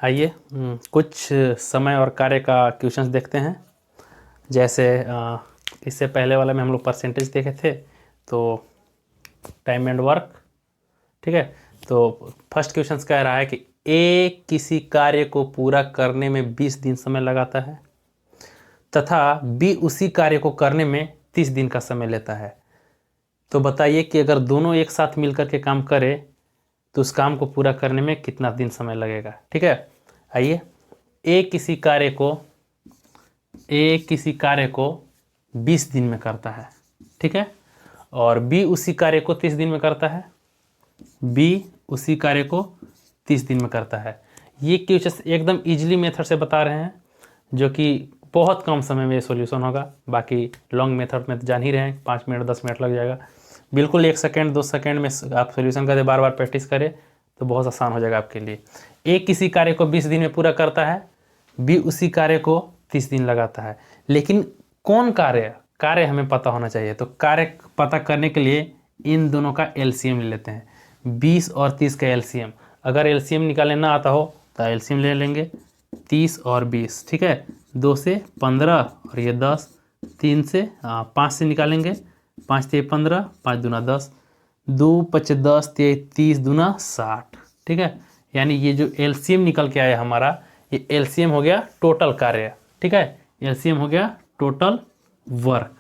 आइए कुछ समय और कार्य का क्वेश्चंस देखते हैं। जैसे इससे पहले वाला में हम लोग परसेंटेज देखे थे, तो टाइम एंड वर्क, ठीक है। तो फर्स्ट क्वेश्चन कह रहा है कि ए किसी कार्य को पूरा करने में 20 दिन समय लगाता है तथा बी उसी कार्य को करने में 30 दिन का समय लेता है। तो बताइए कि अगर दोनों एक साथ मिलकर के काम करें तो उस काम को पूरा करने में कितना दिन समय लगेगा। ठीक है, आइए ए किसी कार्य को 20 दिन में करता है, ठीक है, और बी उसी कार्य को 30 दिन में करता है। बी उसी कार्य को 30 दिन में करता है। ये क्वेश्चन एकदम इजीली मेथड से बता रहे हैं, जो कि बहुत कम समय में सॉल्यूशन होगा। बाकी लॉन्ग मेथड में तो जान ही रहे हैं, 5 मिनट 10 मिनट लग जाएगा। बिल्कुल 1 सेकेंड 2 सेकेंड में आप सॉल्यूशन करें, बार बार प्रैक्टिस करें तो बहुत आसान हो जाएगा आपके लिए। ए किसी कार्य को 20 दिन में पूरा करता है, बी उसी कार्य को 30 दिन लगाता है। लेकिन कौन कार्य हमें पता होना चाहिए। तो कार्य पता करने के लिए इन दोनों का एलसीएम ले लेते हैं। 20 और 30 का एलसीएम, अगर एलसीएम निकालने ना आता हो तो एलसीएम ले लेंगे। 30 और 20, ठीक है, 2 से 15 और ये 10, 3 से 5 से निकालेंगे, 5 से 15, 5 दूना 10, 2 5 10, 30 दूना 60, ठीक है। यानी ये जो एलसीएम निकल के आया हमारा, ये एलसीएम हो गया टोटल कार्य, ठीक है, एलसीएम हो गया टोटल वर्क।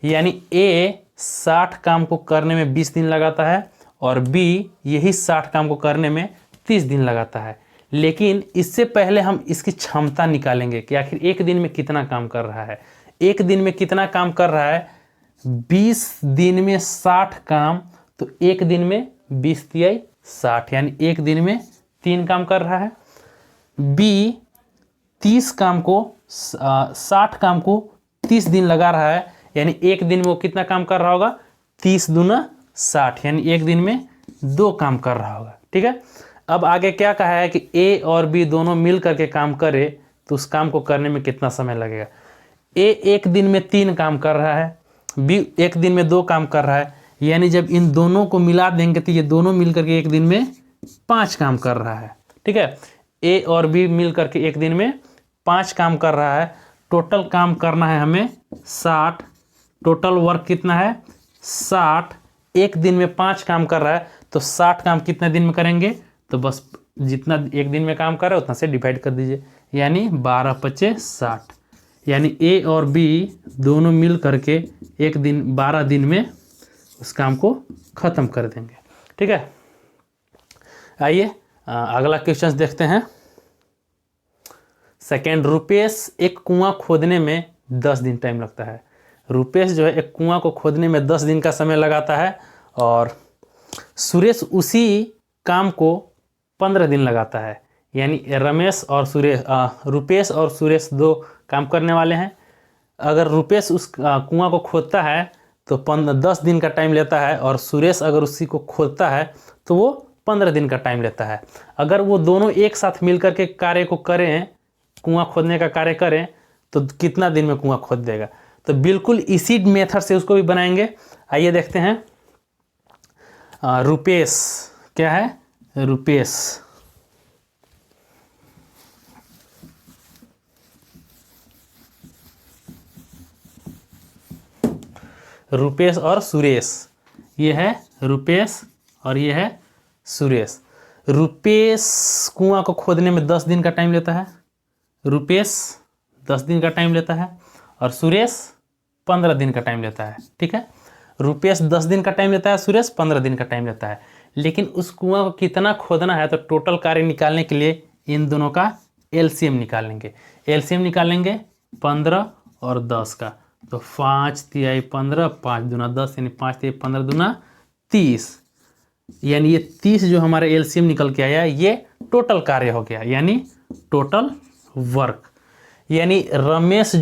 यानी ए 60 काम को करने में 20 दिन लगाता है और बी यही 60 काम को करने में 30 दिन लगाता है। लेकिन इससे पहले हम इसकी क्षमता निकालेंगे कि आखिर एक दिन में कितना काम कर रहा है। एक दिन में कितना काम कर रहा है, 20 दिन में 60 काम, तो एक दिन में 20 तिहाई 60, यानी एक दिन में 3 काम कर रहा है। बी 30 काम को 60 काम को 30 दिन लगा रहा है, यानी एक दिन में वो कितना काम कर रहा होगा, 30 दूना 60, यानी एक दिन में 2 काम कर रहा होगा, ठीक है। अब आगे क्या कहा है कि ए और बी दोनों मिल करके काम करे तो उस काम को करने में कितना समय लगेगा। ए एक दिन में 3 काम कर रहा है, बी एक दिन में 2 काम कर रहा है, यानी जब इन दोनों को मिला देंगे तो ये दोनों मिल करके एक दिन में 5 काम कर रहा है, ठीक है। ए और बी मिल करके एक दिन में 5 काम कर रहा है। टोटल काम करना है हमें 60, टोटल वर्क कितना है 60। एक दिन में 5 काम कर रहा है तो 60 काम कितने दिन में करेंगे, तो बस जितना एक दिन में काम कर रहा है उतना से डिवाइड कर दीजिए, यानी 12 पचे 60। यानी ए और बी दोनों मिल करके एक दिन 12 दिन में उस काम को ख़त्म कर देंगे, ठीक है। आइए अगला क्वेश्चन देखते हैं। सेकेंड, रुपेश एक कुआं खोदने में 10 दिन टाइम लगता है। रुपेश जो है एक कुआं को खोदने में 10 दिन का समय लगाता है और सुरेश उसी काम को 15 दिन लगाता है। यानी रुपेश और सुरेश 2 काम करने वाले हैं। अगर रुपेश उस कुआं को खोदता है तो 10 दिन का टाइम लेता है, और सुरेश अगर उसी को खोदता है तो वो 15 दिन का टाइम लेता है। अगर वो दोनों एक साथ मिलकर के कार्य को करें, कुआं खोदने का कार्य करें, तो कितना दिन में कुआं खोद देगा। तो बिल्कुल इसी मेथड से उसको भी बनाएंगे। आइए देखते हैं। रुपेश क्या है, रुपेश और सुरेश, ये है रुपेश और ये है सुरेश। रुपेश कुआं को खोदने में 10 दिन का टाइम लेता है, रुपेश 10 दिन का टाइम लेता है और सुरेश 15 दिन का टाइम लेता है, ठीक है। रुपेश 10 दिन का टाइम लेता है, सुरेश 15 दिन का टाइम लेता है। लेकिन उस कुआं को कितना खोदना है, तो टोटल कार्य निकालने के लिए इन दोनों का एलसीएम निकालेंगे। एलसीएम निकालेंगे 15 और 10 का, तो 5 तिहाई 15, 5 दूना 10, यानी 5 तिहाई 15 दूना 30, यानी ये 30 जो हमारे एलसीएम निकल के आया, ये टोटल कार्य हो गया, यानी टोटल वर्क। यानी रुपेश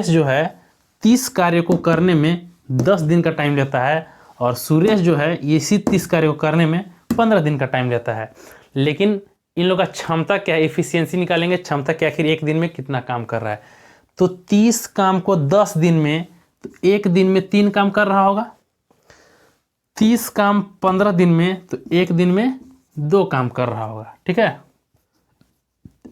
जो है 30 कार्य को करने में 10 दिन का टाइम लेता है, और सुरेश जो है इसी 30 कार्य को करने में 15 दिन का टाइम लेता है। लेकिन इन लोगों का क्षमता क्या है, एफिशिएंसी निकालेंगे, क्षमता क्या आखिर एक दिन में कितना काम कर रहा है। तो 30 काम को 10 दिन में, तो एक दिन में 3 काम कर रहा होगा। 30 काम 15 दिन में, तो एक दिन में 2 काम कर रहा होगा, ठीक है।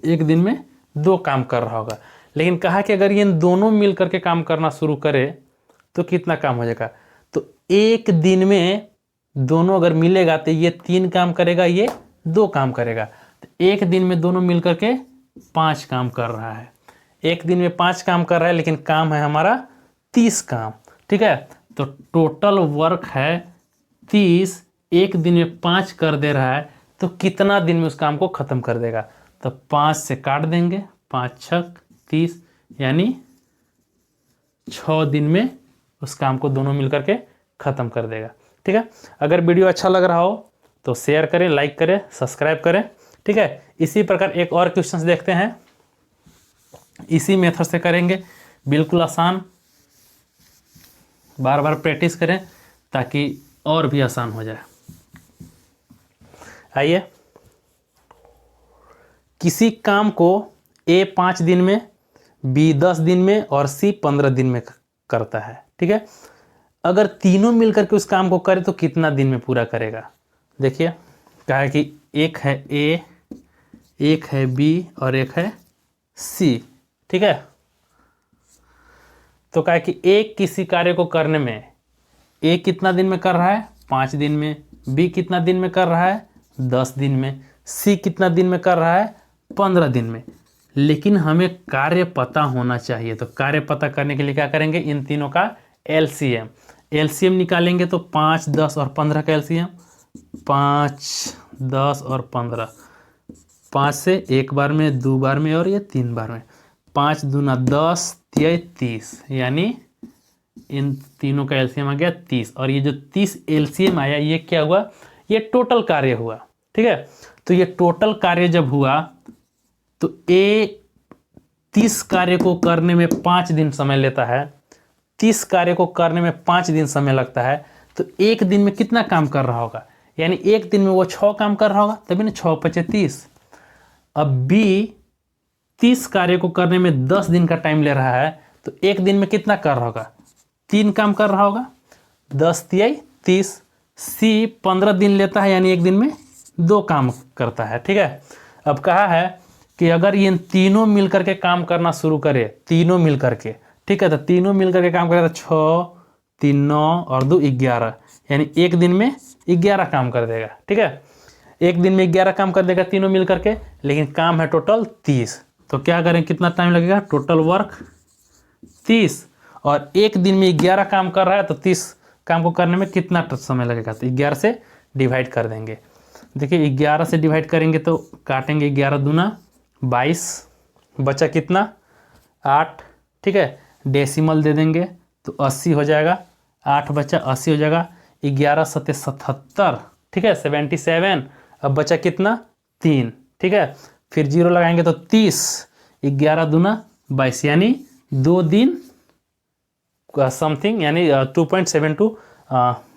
एक दिन में 2 काम कर रहा होगा। लेकिन कहा कि अगर ये इन दोनों मिल करके काम करना शुरू करे तो कितना काम हो जाएगा, तो एक दिन में दोनों अगर मिलेगा तो ये 3 काम करेगा, ये 2 काम करेगा। तो एक दिन में दोनों मिल करके 5 काम कर रहा है। एक दिन में 5 काम कर रहा है, लेकिन काम है हमारा 30 काम। ठीक है, तो टोटल वर्क है 30, एक दिन में 5 कर दे रहा है, तो कितना दिन में उस काम को ख़त्म कर देगा। तो 5 से काट देंगे, 5 छक 30, यानी 6 दिन में उस काम को दोनों मिलकर के ख़त्म कर देगा। ठीक है, अगर वीडियो अच्छा लग रहा हो तो शेयर करें, लाइक करें, सब्सक्राइब करें। ठीक है, इसी प्रकार एक और क्वेश्चंस देखते हैं, इसी मेथड से करेंगे, बिल्कुल आसान। बार बार प्रैक्टिस करें ताकि और भी आसान हो जाए। आइए, किसी काम को ए 5 दिन में, बी 10 दिन में और सी 15 दिन में करता है। ठीक है, अगर तीनों मिलकर के उस काम को करे तो कितना दिन में पूरा करेगा। देखिए, कहा है कि एक है ए, एक है बी और एक है सी। ठीक है, तो कहा है कि ए किसी कार्य को करने में ए कितना दिन में कर रहा है, 5 दिन में, बी कितना दिन में कर रहा है, 10 दिन में, सी कितना दिन में कर रहा है, 15 दिन में। लेकिन हमें कार्य पता होना चाहिए, तो कार्य पता करने के लिए क्या करेंगे, इन तीनों का एलसीएम निकालेंगे। तो 5, 10 और 15 का एलसीएम, 5, 10 और 15, 5 से एक बार में, 2 बार में और ये 3 बार में, 5 दूना 10, 30, यानी इन तीनों का एलसीएम आ गया 30। और ये जो 30 एलसीएम आया, ये क्या हुआ, ये टोटल कार्य हुआ। ठीक है, तो ये टोटल कार्य जब हुआ तो ए 30 कार्य को करने में 5 दिन समय लेता है, 30 कार्य को करने में 5 दिन समय लगता है, तो एक दिन में कितना काम कर रहा होगा, यानी एक दिन में वो 6 काम कर रहा होगा, तभी ना 6 × 5 = 30। अब बी 30 कार्य को करने में 10 दिन का टाइम ले रहा है, तो एक दिन में कितना कर रहा होगा, 3 काम कर रहा होगा, 10 × 3 = 30। सी 15 दिन लेता है, यानी एक दिन में 2 काम करता है। ठीक है, अब कहा है कि अगर ये तीनों मिलकर के काम करना शुरू करे, तीनों मिलकर के, ठीक है, तो तीनों मिलकर के काम करे तो 6, 3 9 और 2 11, यानी एक दिन में 11 काम कर देगा। ठीक है, एक दिन में 11 काम कर देगा तीनों मिलकर के, लेकिन काम है टोटल 30। तो क्या करें, कितना टाइम लगेगा, टोटल वर्क 30, और एक दिन में 11 काम कर रहा है, तो 30 काम को करने में कितना समय लगेगा, तो 11 से डिवाइड कर देंगे। देखिए, 11 से डिवाइड करेंगे तो काटेंगे, 11 दूना 22, बचा कितना, 8। ठीक है, डेसिमल दे देंगे तो 80 हो जाएगा, 8 बचा 80 हो जाएगा, 11 × 7 = 77। ठीक है, 77। अब बचा कितना, 3। ठीक है, फिर 0 लगाएंगे तो 30, 11 दूना 22, यानी 2 दिन समथिंग, यानी 2.72,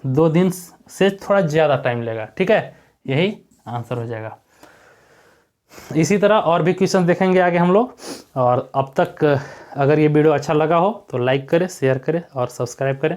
2 दिन से थोड़ा ज़्यादा टाइम लेगा। ठीक है, यही आंसर हो जाएगा। इसी तरह और भी क्वेश्चन देखेंगे आगे हम लोग। और अब तक अगर ये वीडियो अच्छा लगा हो तो लाइक करें, शेयर करें और सब्सक्राइब करें।